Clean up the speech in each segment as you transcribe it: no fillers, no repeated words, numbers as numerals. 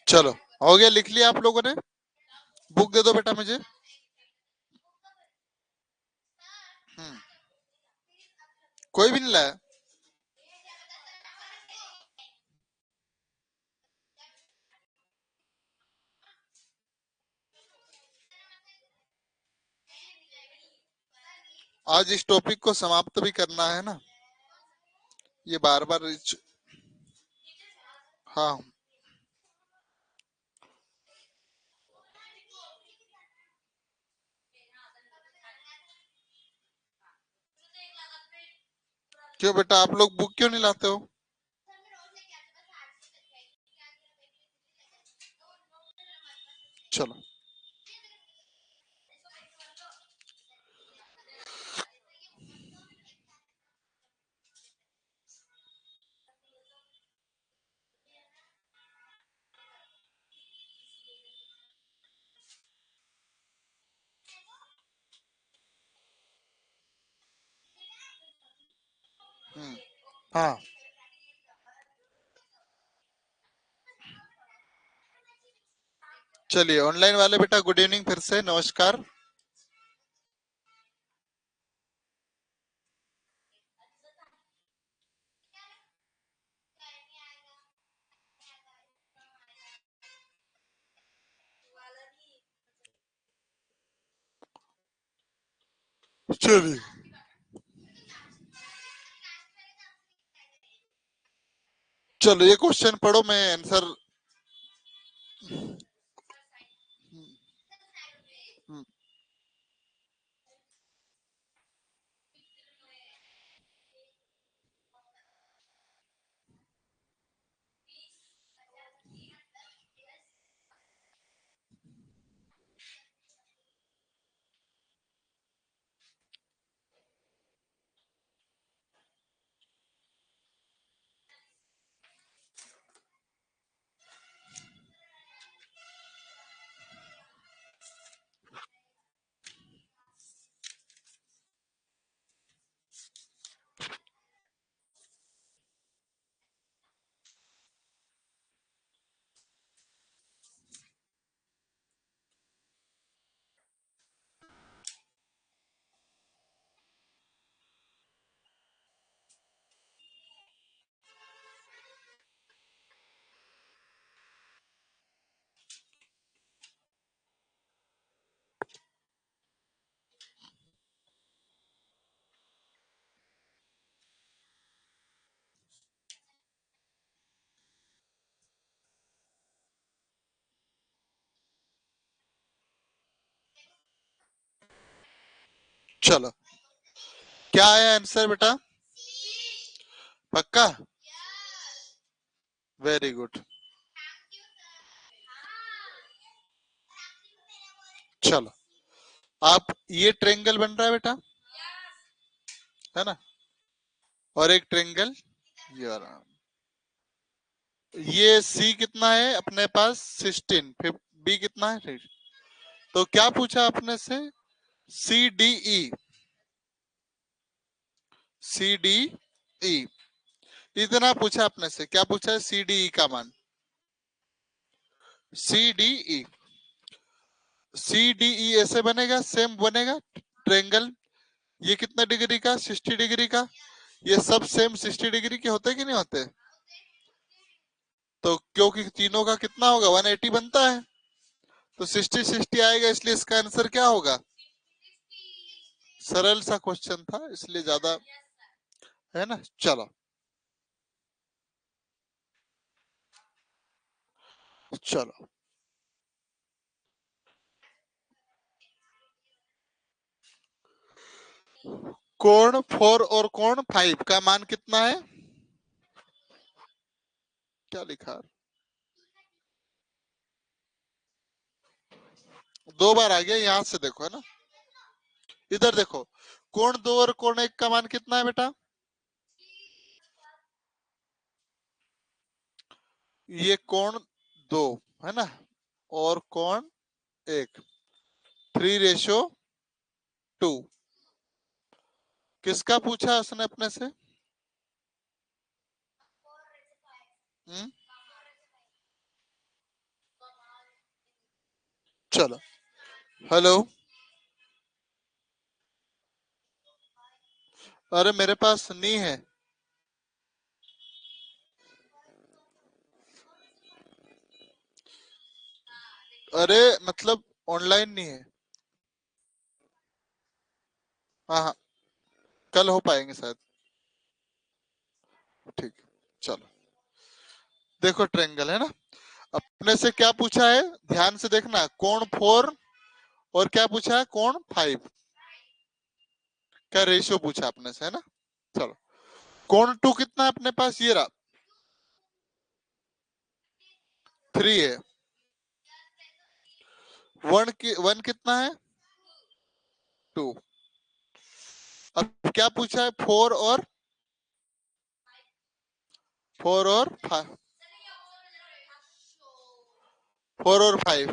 चलो, हो गया, लिख लिया आप लोगों ने? बुक दे दो बेटा मुझे। कोई भी नहीं लाया? आज इस टॉपिक को समाप्त भी करना है ना, ये बार बार। हाँ, क्यों बेटा, आप लोग बुक क्यों नहीं लाते हो? चलो। हाँ, चलिए ऑनलाइन वाले बेटा, गुड इवनिंग, फिर से नमस्कार। चलिए, चलो ये क्वेश्चन पढ़ो, मैं आंसर। चलो, क्या आया आंसर बेटा? पक्का? Very good. चलो, आप, ये ट्रेंगल बन रहा है बेटा, है ना? और एक ट्रेंगल ये रहा। ये सी कितना है अपने पास? 16। फिर बी कितना है फिर? तो क्या पूछा आपने से? C D E. C D E इतना पूछा आपने से, क्या पूछा है? सी डी ई का मान। C D E, C D E ऐसे बनेगा, सेम बनेगा ट्रेंगल। ये कितना डिग्री का? 60 डिग्री का। ये सब सेम 60 डिग्री के होते कि नहीं होते? तो क्योंकि तीनों का कितना होगा? 180 बनता है। तो 60-60 आएगा, इसलिए इसका आंसर क्या होगा? सरल सा क्वेश्चन था, इसलिए ज्यादा, है ना? चलो, चलो। कोण 4 और कोण 5 का मान कितना है? क्या लिखा है? 2 बार आ गया, यहां से देखो, है ना? इधर देखो, कोण 2 और कोण 1 का मान कितना है बेटा? ये कोण 2, है ना? और कोण 1, 3:2। किसका पूछा उसने अपने से? हम्म चलो, हेलो। अरे मेरे पास नहीं है। अरे मतलब ऑनलाइन नहीं है। हाँ हाँ, कल हो पाएंगे शायद। ठीक, चलो। देखो ट्रायंगल है ना, अपने से क्या पूछा है, ध्यान से देखना, कोण 4 और क्या पूछा है, कोण 5 का रेशियो पूछा अपने से, है ना। चलो, कोण 2 कितना है अपने पास, ये रहा, 3 है। 1 कितना है, 2। अब क्या पूछा है, 4 और 5, 4 और 5,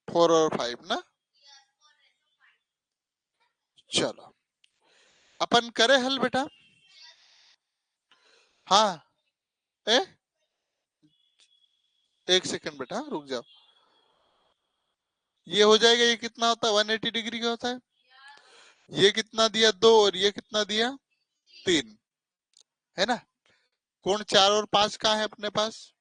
4 और 5 ना। चलो, अपन करे हल बेटा। हाँ, ए, एक सेकंड बेटा रुक जाओ। ये हो जाएगा, ये कितना होता है, 180 डिग्री का होता है। ये कितना दिया, 2, और ये कितना दिया, 3, है ना। कोण 4 और 5 कहाँ है अपने पास।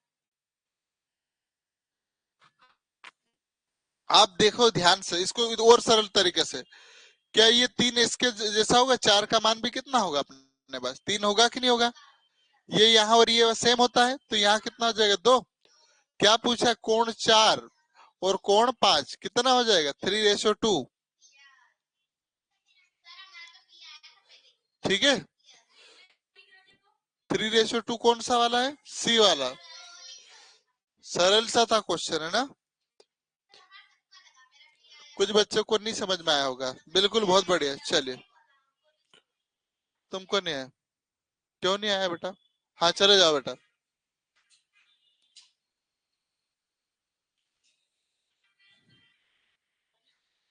आप देखो ध्यान से इसको और सरल तरीके से, क्या ये 3 इसके जैसा होगा, 4 का मान भी कितना होगा अपने पास, 3 होगा कि नहीं होगा। ये यहाँ और ये सेम होता है, तो यहाँ कितना हो जाएगा, 2। क्या पूछा, कोण 4 और कोण 5 कितना हो जाएगा, 3:2। ठीक है, 3:2 कौन सा वाला है, सी वाला। सरल सा था क्वेश्चन, है ना। कुछ बच्चों को नहीं समझ में आया होगा, बिल्कुल बहुत बढ़िया। चलिए, तुमको नहीं आया, क्यों नहीं आया बेटा। हाँ चले जाओ बेटा।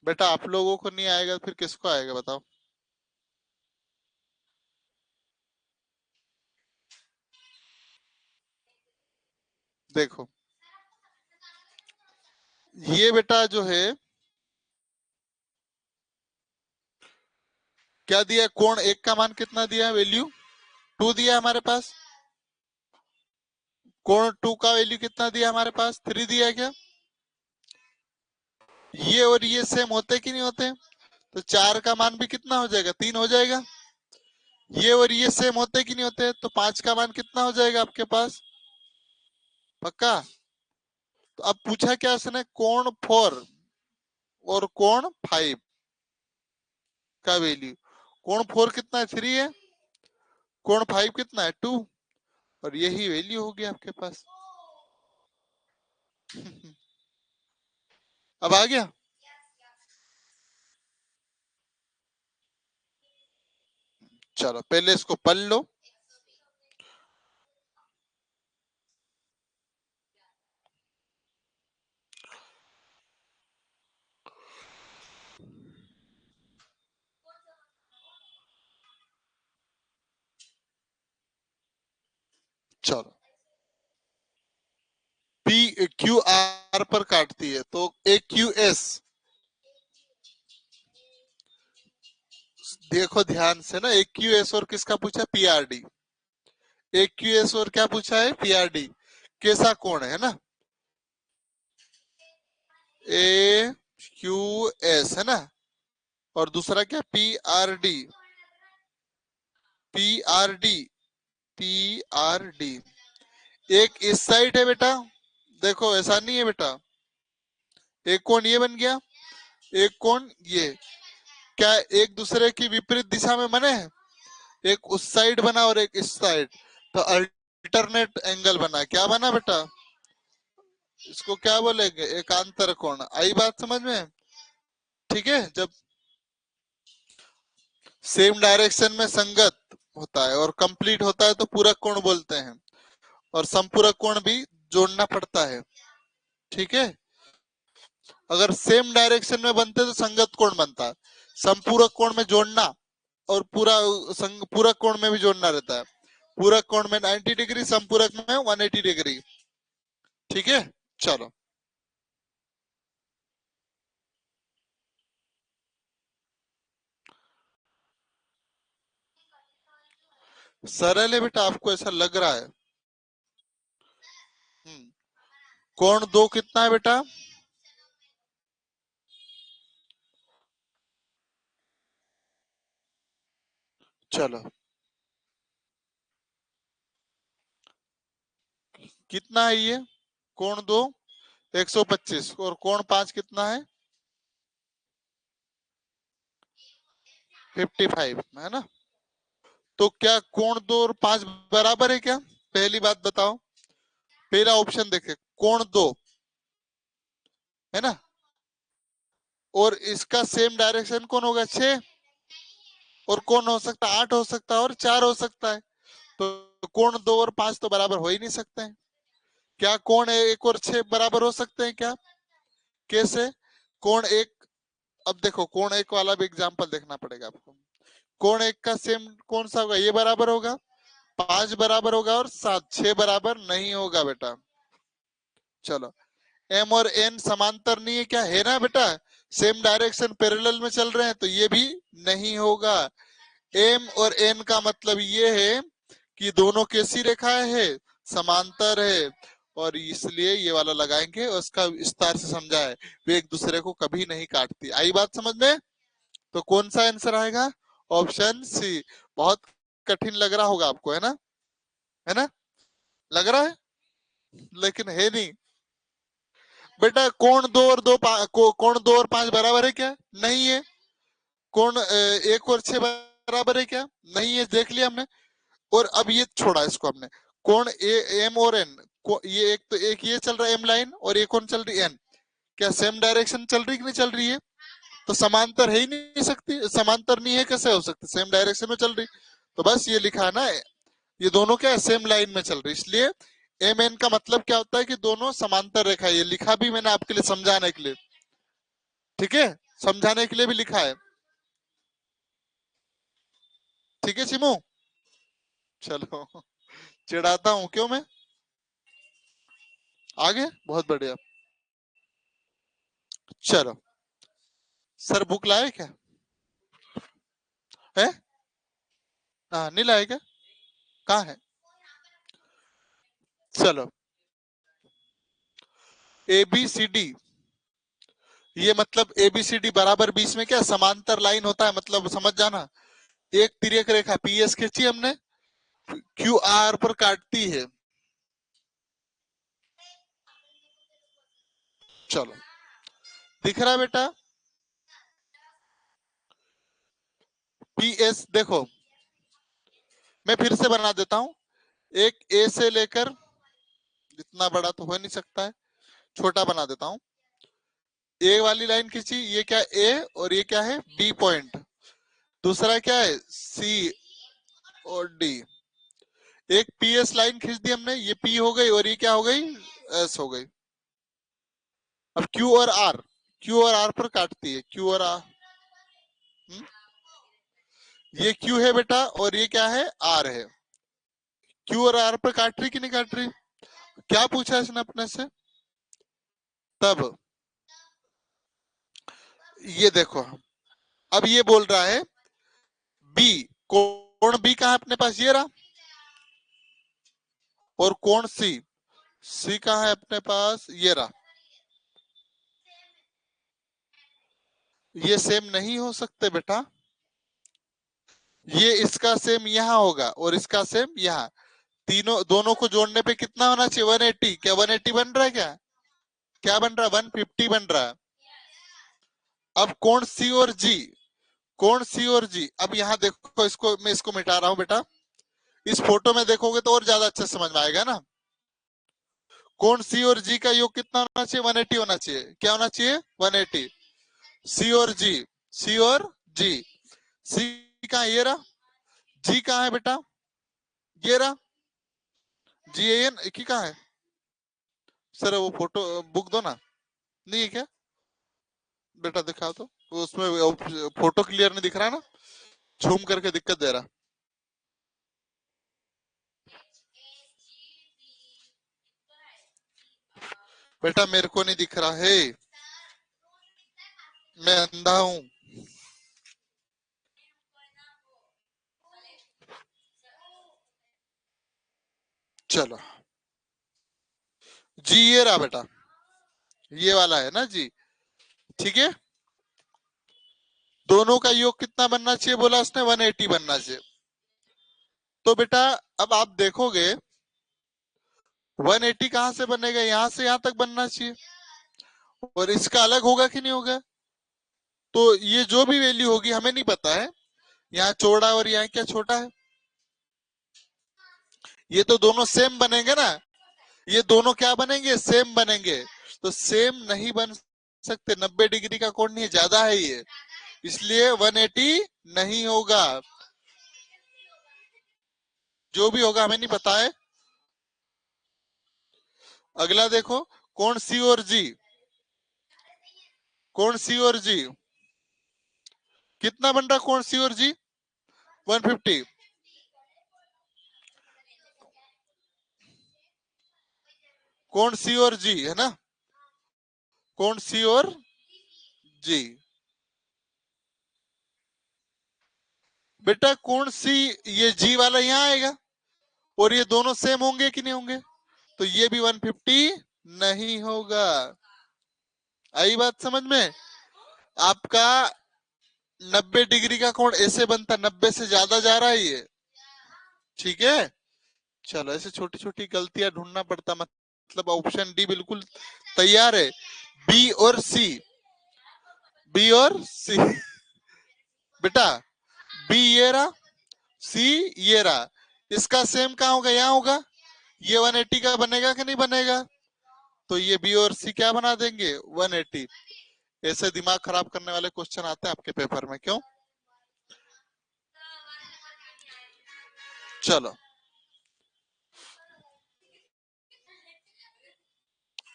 बेटा आप लोगों को नहीं आएगा फिर किसको आएगा बताओ। देखो, ये बेटा जो है, क्या दिया, कोण 1 का मान कितना दिया, वैल्यू 2 दिया हमारे पास। कोण 2 का वैल्यू कितना दिया हमारे पास, 3 दिया क्या। ये और ये सेम होते कि नहीं होते, तो 4 का मान भी कितना हो जाएगा, 3 हो जाएगा। ये और ये सेम होते कि नहीं होते, तो 5 का मान कितना हो जाएगा आपके पास, पक्का। तो अब पूछा क्या उसने, कोण 4 और कोण 5 का वैल्यू। कोण 4 कितना है, 3 है। कोण 5 कितना है, 2। और यही वैल्यू होगी आपके पास। अब आ गया। चलो पहले इसको पढ़ लो। चलो, पी क्यू आर पर काटती है, तो ए क्यू एस, देखो ध्यान से ना, ए क्यू एस और किसका पूछा, पीआरडी। ए क्यू एस और क्या पूछा है, पीआरडी। कैसा कोण है ना, ए क्यू एस है ना, और दूसरा क्या, P R D, P R D, P R D. एक इस साइड है बेटा, देखो ऐसा नहीं है बेटा, एक कोण ये बन गया, एक कोण ये, क्या एक दूसरे की विपरीत दिशा में बने हैं, एक उस साइड बना और एक इस साइड, तो अल्टरनेट एंगल बना, क्या बना बेटा, इसको क्या बोलेंगे, एकांतर कोण। आई बात समझ में। ठीक है, जब सेम डायरेक्शन में संगत होता है और कंप्लीट होता है तो पूरक कोण बोलते हैं, और संपूरक कोण भी जोड़ना पड़ता है। ठीक है, अगर सेम डायरेक्शन में बनते तो संगत कोण बनता है, संपूरक कोण में जोड़ना, और पूरा पूरक कोण में भी जोड़ना रहता है। पूरक कोण में 90 डिग्री, संपूरक में 180 डिग्री। ठीक है, चलो। सरल है बेटा, आपको ऐसा लग रहा है। कोण दो कितना है बेटा? चलो, कितना है ये? कोण दो 125 और कोण पांच कितना है? 55 है ना। तो क्या कोण दो और पांच बराबर है क्या? पहली बात बताओ। पहला ऑप्शन देखे, कोण दो है ना, और इसका सेम डायरेक्शन कौन होगा? 6। और कौन हो सकता है? 8 हो सकता है और 4 हो सकता है। तो कोण दो और पांच तो बराबर हो ही नहीं सकते हैं। क्या कोण एक और 6 बराबर हो सकते हैं क्या? कैसे? कोण एक, अब देखो कोण एक वाला भी एग्जांपल देखना पड़ेगा आपको। कोण एक का सेम कौन सा होगा? ये बराबर होगा, 5 बराबर होगा और 7, 6 बराबर नहीं होगा बेटा। चलो, एम और एन समांतर नहीं है क्या? है ना बेटा, सेम डायरेक्शन पैरेलल में चल रहे हैं, तो ये भी नहीं होगा। एम और एन का मतलब ये है कि दोनों कैसी रेखाएं है? समांतर है। और इसलिए ये वाला लगाएंगे, और उसका विस्तार से समझा है, वे एक दूसरे को कभी नहीं काटती। आई बात समझ में? तो कौन सा आंसर आएगा? Option C. बहुत कठिन लग रहा होगा आपको, है ना? है ना? लग रहा है, लेकिन है नहीं बेटा। कोण दो और कोण दो और पांच बराबर है क्या? नहीं है। कोण एक और 6 बराबर है क्या? नहीं है, देख लिया हमने। और अब ये छोड़ा इसको हमने। कोण एम और एन, ये एक तो एक ये चल रहा है एम लाइन, और एक कौन चल रही है? एन। क्या सेम डायरेक्शन चल रही कि नहीं चल रही है? तो समांतर है ही नहीं सकती, समांतर नहीं है, कैसे हो सकती? सेम डायरेक्शन में चल रही। तो बस ये लिखा है ना, ये दोनों क्या है? सेम लाइन में चल रही, इसलिए एम एन का मतलब क्या होता है कि दोनों समांतर रेखा। ये लिखा भी मैंने आपके लिए समझाने के लिए, ठीक है? समझाने के लिए भी लिखा है। ठीक है सिमू? चलो, चिढ़ाता हूँ क्यों मैं? आगे बहुत बढ़िया। चलो, सर बुक लाए क्या? है? हाँ, नहीं लाए क्या? कहाँ है? चलो, ए बी सी डी, ये मतलब ए बी सी डी बराबर बीच में क्या समांतर लाइन होता है, मतलब समझ जाना। एक तिर्यक रेखा पी एस खींची हमने, क्यू आर पर काटती है। चलो, दिख रहा है बेटा? पी एस देखो, मैं फिर से बना देता हूं। एक ए से लेकर, इतना बड़ा तो हो नहीं सकता है, छोटा बना देता हूं। ए वाली लाइन खींची, ये क्या ए और ये क्या है? B point. दूसरा क्या है? सी और डी। एक पी एस लाइन खींच दी हमने, ये पी हो गई और ये क्या हो गई? एस हो गई। अब क्यू और आर, क्यू और आर पर काटती है, क्यू और आर। ये क्यू है बेटा, और ये क्या है? आर है। क्यू और आर पर काट रही कि नहीं काट रही? क्या पूछा इसने अपने से? तब ये देखो, अब ये बोल रहा है बी, कोण बी कहा है अपने पास? ये रहा। और कोण सी, सी कहा है अपने पास? ये रहा। ये सेम नहीं हो सकते बेटा। ये इसका सेम यहाँ होगा और इसका सेम यहाँ। तीनों दोनों को जोड़ने पे कितना होना चाहिए? 180। क्या 180 बन रहा है क्या? क्या बन रहा है? 150 बन रहा है। अब कोण सी और जी, कोण सी और जी, अब यहाँ देखो, इसको मैं इसको मिटा रहा हूँ बेटा। इस फोटो में देखोगे तो और ज्यादा अच्छा समझ में आएगा ना। कोण सी और जी का योग कितना होना चाहिए? 180 होना चाहिए। क्या होना चाहिए? 180। सी और जी, सी और जी, सी कहाँ है? ये रहा। जी कहाँ है बेटा? ये रहा। जी एन की कहाँ है? सर वो फोटो बुक दो ना। नहीं है क्या बेटा? दिखाओ तो, वो उसमें फोटो क्लियर नहीं दिख रहा ना, झूम करके दिक्कत दे रहा। बेटा मेरे को नहीं दिख रहा है, मैं अंधा हूँ। चलो जी, ये रहा बेटा, ये वाला है ना जी, ठीक है। दोनों का योग कितना बनना चाहिए बोला उसने, 180 बनना चाहिए। तो बेटा अब आप देखोगे 180 कहां से बनेगा, यहां से यहां तक बनना चाहिए, और इसका अलग होगा कि नहीं होगा। तो ये जो भी वैल्यू होगी हमें नहीं पता है, यहाँ चौड़ा और यहाँ क्या छोटा है, ये तो दोनों सेम बनेंगे ना, ये दोनों क्या बनेंगे, सेम बनेंगे। तो सेम नहीं बन सकते, 90 डिग्री का कोण नहीं, ज्यादा है ये, इसलिए 180 नहीं होगा। जो भी होगा हमें नहीं पता है। अगला देखो, कोण सी और जी, कोण सी और जी कितना बन रहा, कोण सी और जी 150। कोण सी और जी है ना, कोण सी और जी। बेटा कोण सी, ये जी वाला यहाँ आएगा, और ये दोनों सेम होंगे कि नहीं होंगे, तो ये भी 150 नहीं होगा। आई बात समझ में। आपका 90 डिग्री का कोण ऐसे बनता, 90 से ज्यादा जा रहा है ये, ठीक है। चलो ऐसे छोटी छोटी गलतियां ढूंढना पड़ता, मतलब ऑप्शन डी बिल्कुल तैयार है। बी और सी, बी और सी बेटा, बी ये रहा, सी ये रहा, इसका सेम कहाँ होगा, यहाँ होगा, ये 180 का बनेगा कि नहीं बनेगा, तो ये बी और सी क्या बना देंगे 180। ऐसे दिमाग खराब करने वाले क्वेश्चन आते हैं आपके पेपर में, क्यों। चलो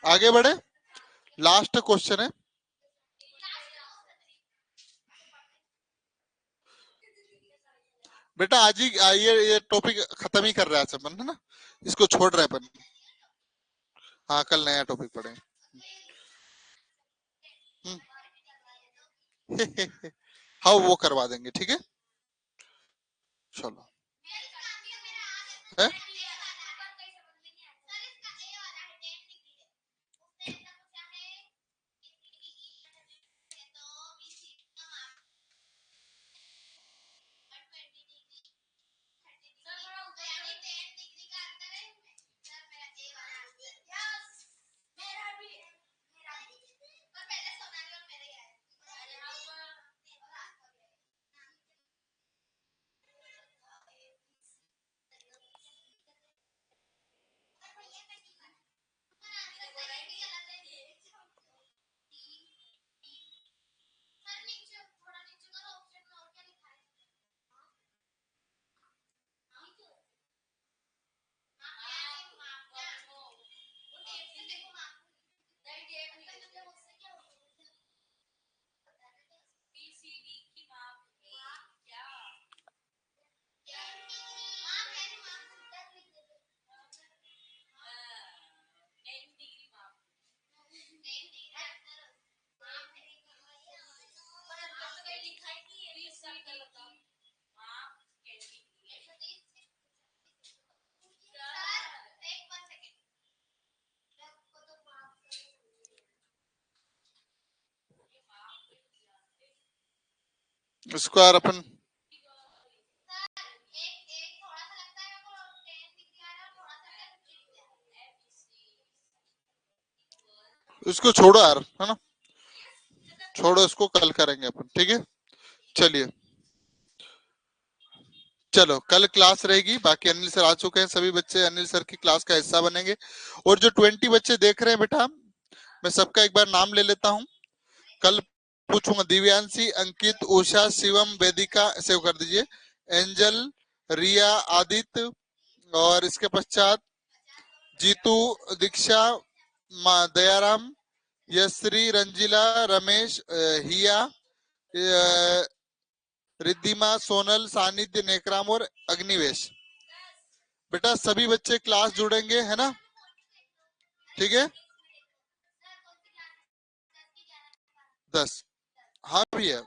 आगे बढ़े, लास्ट क्वेश्चन है बेटा। आज ही ये टॉपिक खत्म ही कर रहा है अपन, है ना, इसको छोड़ रहे अपन। हाँ कल नया टॉपिक पढ़ेंगे। हाँ वो करवा देंगे, ठीक है। चलो है? इसको यार अपन इसको छोड़ो यार, है ना, छोड़ो इसको, कल करेंगे अपन, ठीक है। चलिए चलो कल क्लास रहेगी, बाकी अनिल सर आ चुके हैं, सभी बच्चे अनिल सर की क्लास का हिस्सा बनेंगे। और जो 20 बच्चे देख रहे हैं बेटा, मैं सबका एक बार नाम ले लेता हूँ, कल पूछूंगा। दिव्यांशी, अंकित, उषा, शिवम, वेदिका, सेव कर दीजिए, एंजल, रिया, आदित्य, और इसके पश्चात जीतू, दीक्षा, दयाराम, यश्री, रंजीला, रमेश, हिया, रिद्धिमा, सोनल, सानिध्य, नेकराम और अग्निवेश। बेटा सभी बच्चे क्लास जुड़ेंगे, है ना, ठीक है। 10, हाँ भी है।